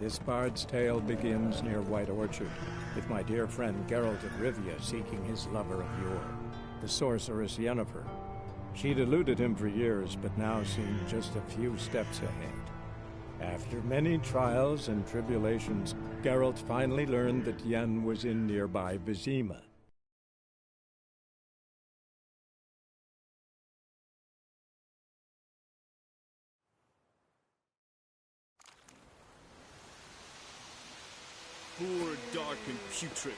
This bard's tale begins near White Orchard, with my dear friend Geralt of Rivia seeking his lover of yore, the sorceress Yennefer. She'd eluded him for years, but now seemed just a few steps ahead. After many trials and tribulations, Geralt finally learned that Yen was in nearby Vizima. Poor, dark, and putrid.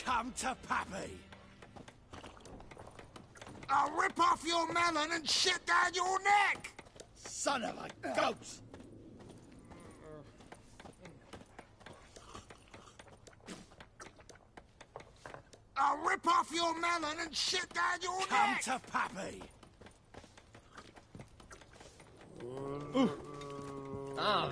Come to Pappy! I'll rip off your melon and shit down your neck! Son of a goat! I'll rip off your melon and shit down your neck! Come to Pappy! Ah.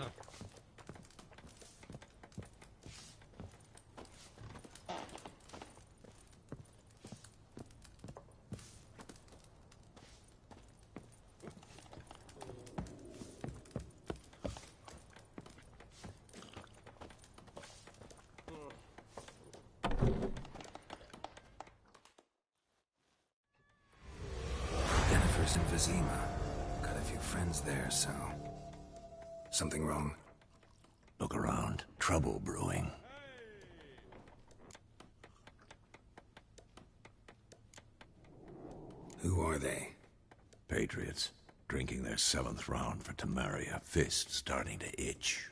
Yennefer's in Vizima. Got a few friends there, so... Something wrong? Look around. Trouble brewing. Who are they? Patriots. Drinking their 7th round for Temeria. Fist starting to itch.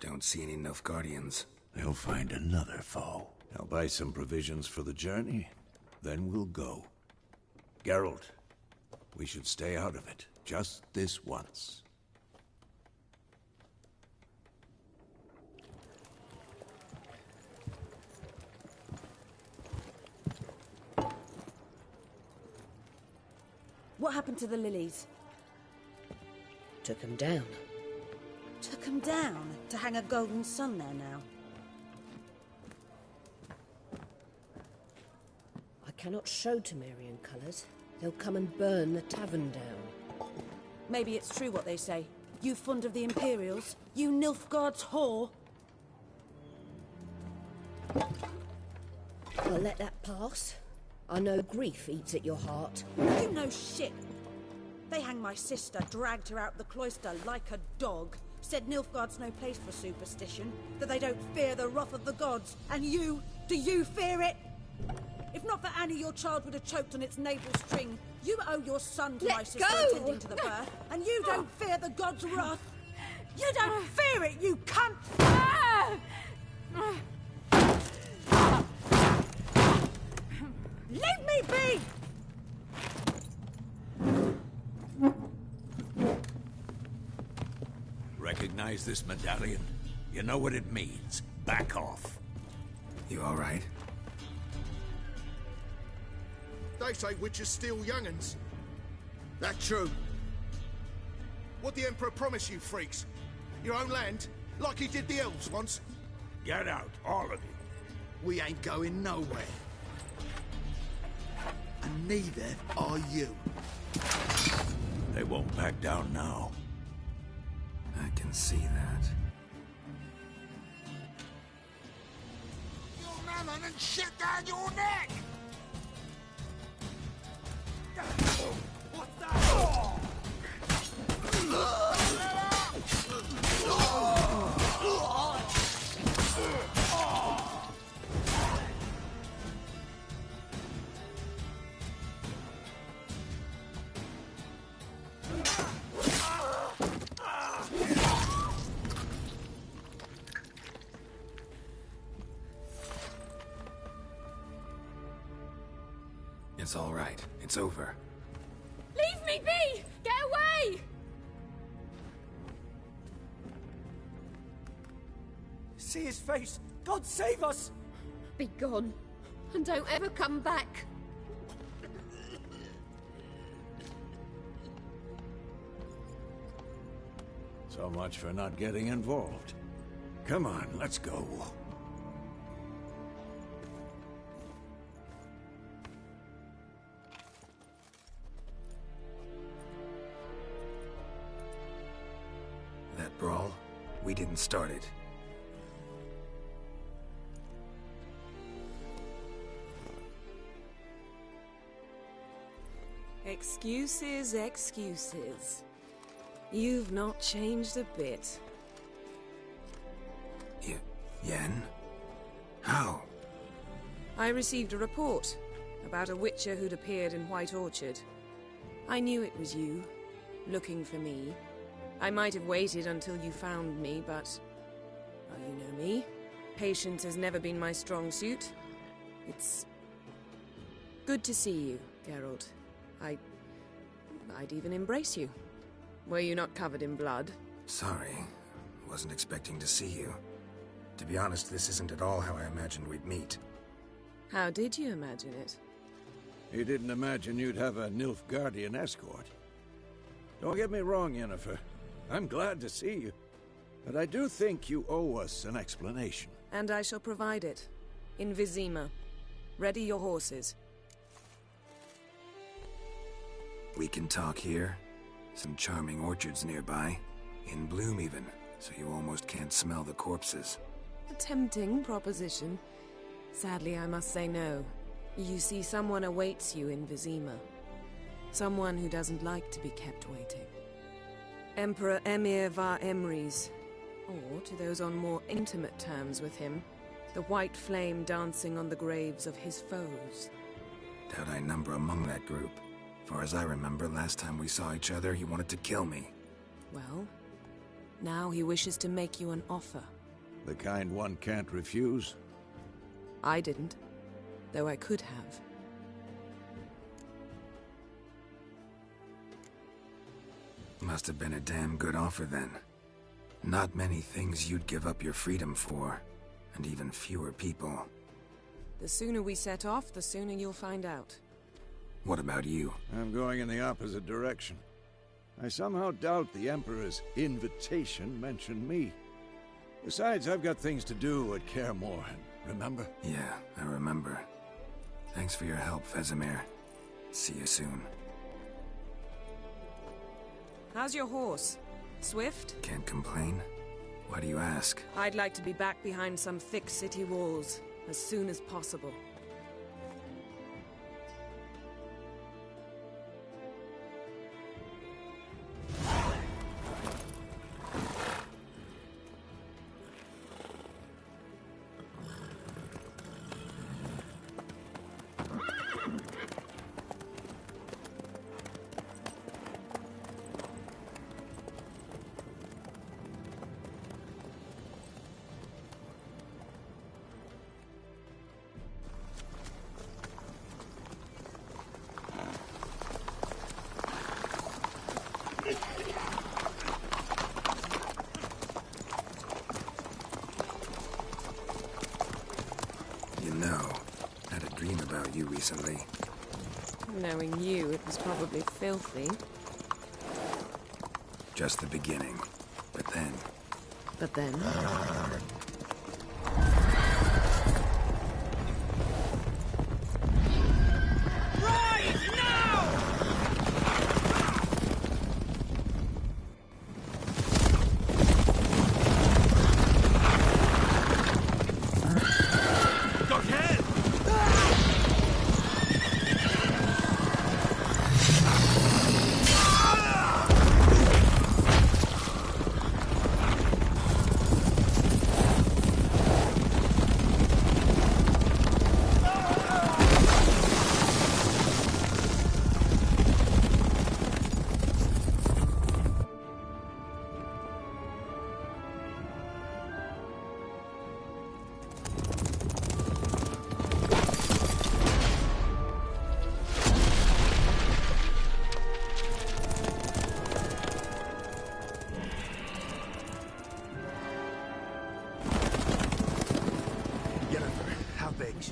Don't see any Nilfgaardians. They'll find another foe. I'll buy some provisions for the journey. Then we'll go. Geralt, we should stay out of it. Just this once. What happened to the lilies? Took him down. Took them down to hang a golden sun there now. I cannot show Temerian colours. They'll come and burn the tavern down. Maybe it's true what they say. You fond of the Imperials? You Nilfgaard's whore? I'll let that pass. I know grief eats at your heart. You know shit. They hanged my sister, dragged her out the cloister like a dog. Said Nilfgaard's no place for superstition, that they don't fear the wrath of the gods. And you, do you fear it? If not for Annie, your child would have choked on its navel string. You owe your son to my sister attending to the birth, and you don't fear the gods' wrath. You don't fear it, you cunt! Leave me be! Recognize this medallion? You know what it means. Back off. You all right? They say witches steal young'uns. That true? What the Emperor promised you, freaks? Your own land? Like he did the elves once? Get out, all of you. We ain't going nowhere. And neither are you. They won't back down now. I can see that. cannon and shit down your neck! What's that? It's all right. It's over. Leave me be! Get away! See his face! God save us! Be gone, and don't ever come back. So much for not getting involved. Come on, let's go. That brawl, we didn't start it. Excuses, excuses. You've not changed a bit. Yen? How? I received a report about a witcher who'd appeared in White Orchard. I knew it was you, looking for me. I might have waited until you found me, but... well, you know me. Patience has never been my strong suit. It's... good to see you, Geralt. I'd even embrace you. Were you not covered in blood? Sorry. Wasn't expecting to see you. To be honest, this isn't at all how I imagined we'd meet. How did you imagine it? You didn't imagine you'd have a Nilfgaardian escort. Don't get me wrong, Yennefer. I'm glad to see you. But I do think you owe us an explanation. And I shall provide it. In Vizima. Ready your horses. We can talk here. Some charming orchards nearby. In bloom even, so you almost can't smell the corpses. A tempting proposition. Sadly, I must say no. You see, someone awaits you in Vizima. Someone who doesn't like to be kept waiting. Emperor Emir var Emrys. Or, to those on more intimate terms with him, the white flame dancing on the graves of his foes. Doubt I number among that group. Far as I remember, last time we saw each other, he wanted to kill me. Well, now he wishes to make you an offer. The kind one can't refuse? I didn't, though I could have. Must have been a damn good offer then. Not many things you'd give up your freedom for, and even fewer people. The sooner we set off, the sooner you'll find out. What about you? I'm going in the opposite direction. I somehow doubt the Emperor's invitation mentioned me. Besides, I've got things to do at Kaer Morhen, remember? Yeah, I remember. Thanks for your help, Vesemir. See you soon. How's your horse? Swift? Can't complain. Why do you ask? I'd like to be back behind some thick city walls as soon as possible. You know, I had a dream about you recently. Knowing you, it was probably filthy. Just the beginning. But then... But then... Dark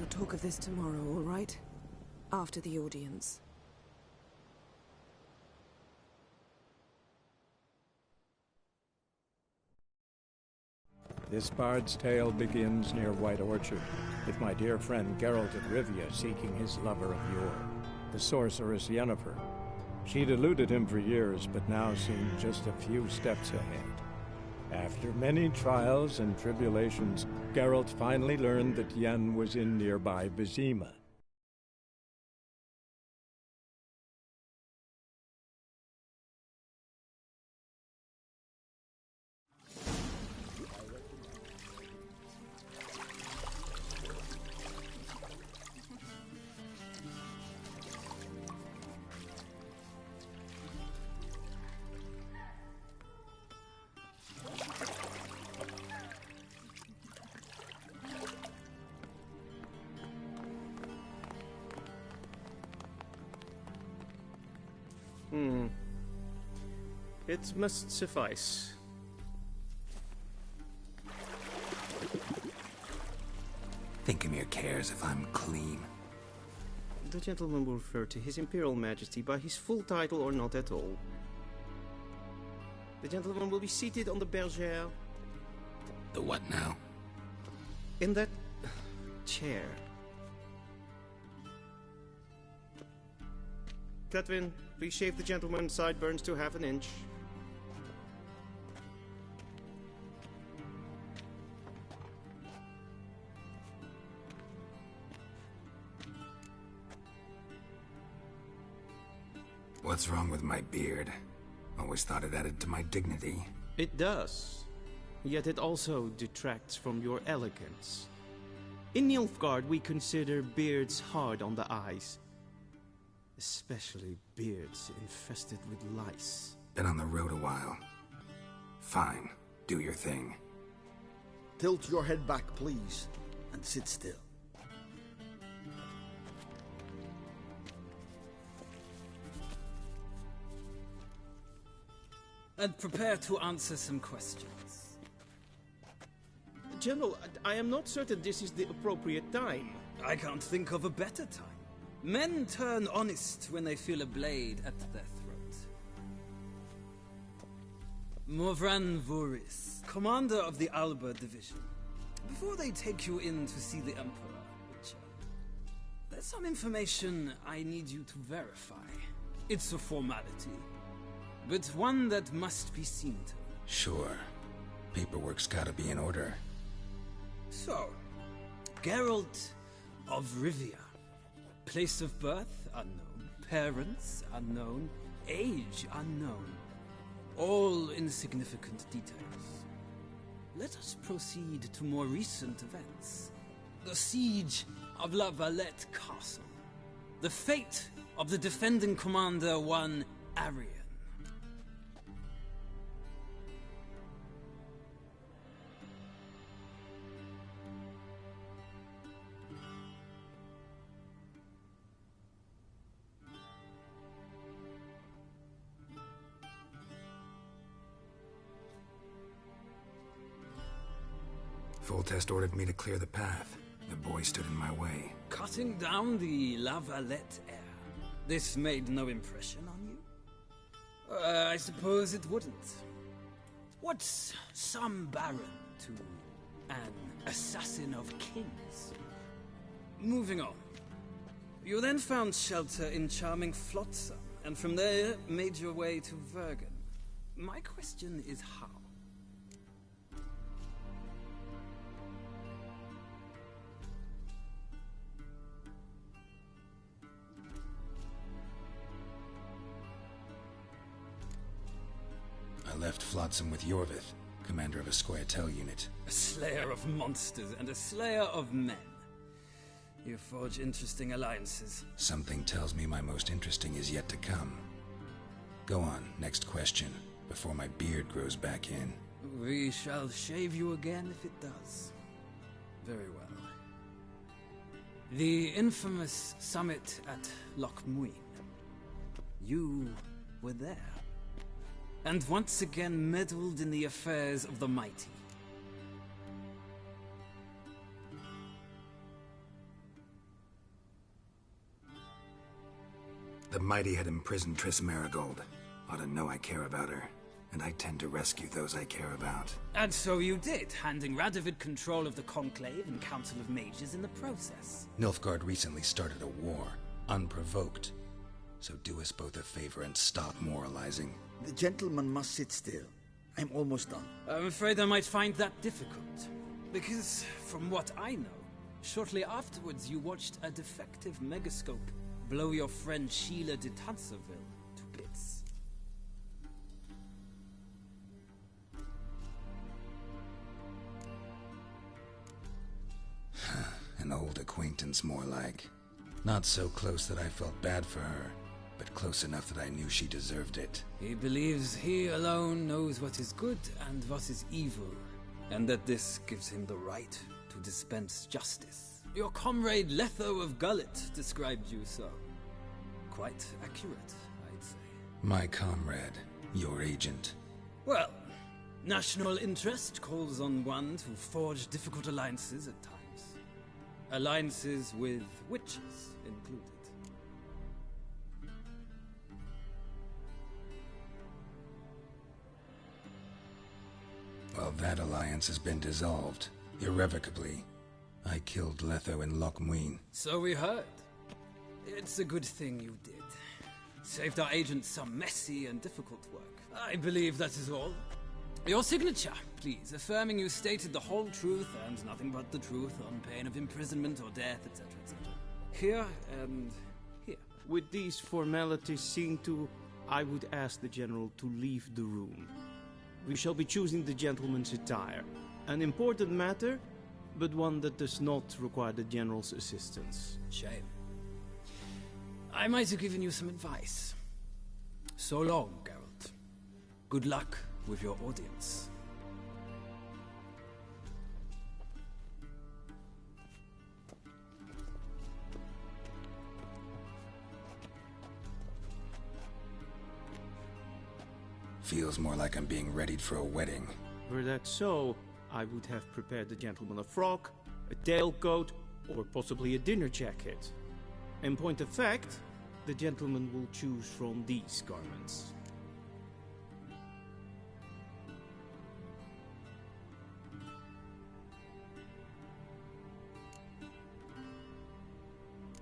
shall talk of this tomorrow, all right? After the audience. This bard's tale begins near White Orchard, with my dear friend Geralt of Rivia seeking his lover of yore, the sorceress Yennefer. She'd eluded him for years, but now seemed just a few steps ahead. After many trials and tribulations, Geralt finally learned that Yen was in nearby Vizima. It must suffice. Thinkamere cares if I'm clean. The gentleman will refer to His Imperial Majesty by his full title or not at all. The gentleman will be seated on the bergère. The what now? In that chair. Cletwin, please shave the gentleman's sideburns to half an inch. What's wrong with my beard? Always thought it added to my dignity. It does. Yet it also detracts from your elegance. In Nilfgaard, we consider beards hard on the eyes. Especially beards infested with lice. Been on the road a while. Fine. Do your thing. Tilt your head back, please, and sit still. And prepare to answer some questions. General, I am not certain this is the appropriate time. I can't think of a better time. Men turn honest when they feel a blade at their throat. Morvran Voris, commander of the Alba Division. Before they take you in to see the Emperor, Witcher, there's some information I need you to verify. It's a formality, but one that must be seen to. Sure. Paperwork's gotta be in order. So, Geralt of Rivia. Place of birth, unknown. Parents, unknown. Age, unknown. All insignificant details. Let us proceed to more recent events. The siege of La Valette Castle. The fate of the defending commander, one Arian. Foltest ordered me to clear the path. The boy stood in my way. Cutting down the La Valette heir. This made no impression on you? I suppose it wouldn't. What's some baron to an assassin of kings? Moving on. You then found shelter in charming Flotsam, and from there made your way to Vergen. My question is how? I left Flotsam with Yorvith, commander of a Scoia'tael unit. A slayer of monsters and a slayer of men. You forge interesting alliances. Something tells me my most interesting is yet to come. Go on, next question, before my beard grows back in. We shall shave you again if it does. Very well. The infamous summit at Loch Muin. You were there. And once again meddled in the affairs of the mighty. The Mighty had imprisoned Triss Marigold. Ought to know I care about her, and I tend to rescue those I care about. And so you did, handing Radovid control of the Conclave and Council of Mages in the process. Nilfgaard recently started a war, unprovoked. So do us both a favor and stop moralizing. The gentleman must sit still. I'm almost done. I'm afraid I might find that difficult. Because, from what I know, shortly afterwards you watched a defective megascope blow your friend Sheila de Tanserville to bits. An old acquaintance, more like. Not so close that I felt bad for her, but close enough that I knew she deserved it. He believes he alone knows what is good and what is evil, and that this gives him the right to dispense justice. Your comrade Letho of Gullet described you so. Quite accurate, I'd say. My comrade, your agent. Well, national interest calls on one to forge difficult alliances at times. Alliances with witches included. Well, that alliance has been dissolved, irrevocably. I killed Letho in Loch Muin. So we heard. It's a good thing you did. Saved our agent some messy and difficult work. I believe that is all. Your signature, please, affirming you stated the whole truth and nothing but the truth on pain of imprisonment or death, etc., etc. Here and here. With these formalities seen to, I would ask the General to leave the room. We shall be choosing the gentleman's attire. An important matter, but one that does not require the General's assistance. Shame. I might have given you some advice. So long, Geralt. Good luck with your audience. Feels more like I'm being readied for a wedding. Were that so, I would have prepared the gentleman a frock, a tailcoat, or possibly a dinner jacket. In point of fact, the gentleman will choose from these garments.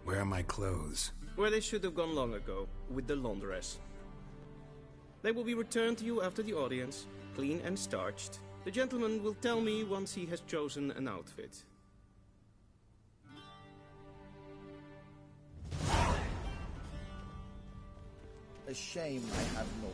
Where are my clothes? Where they should have gone long ago, with the laundress. They will be returned to you after the audience, clean and starched. The gentleman will tell me once he has chosen an outfit. A shame I have no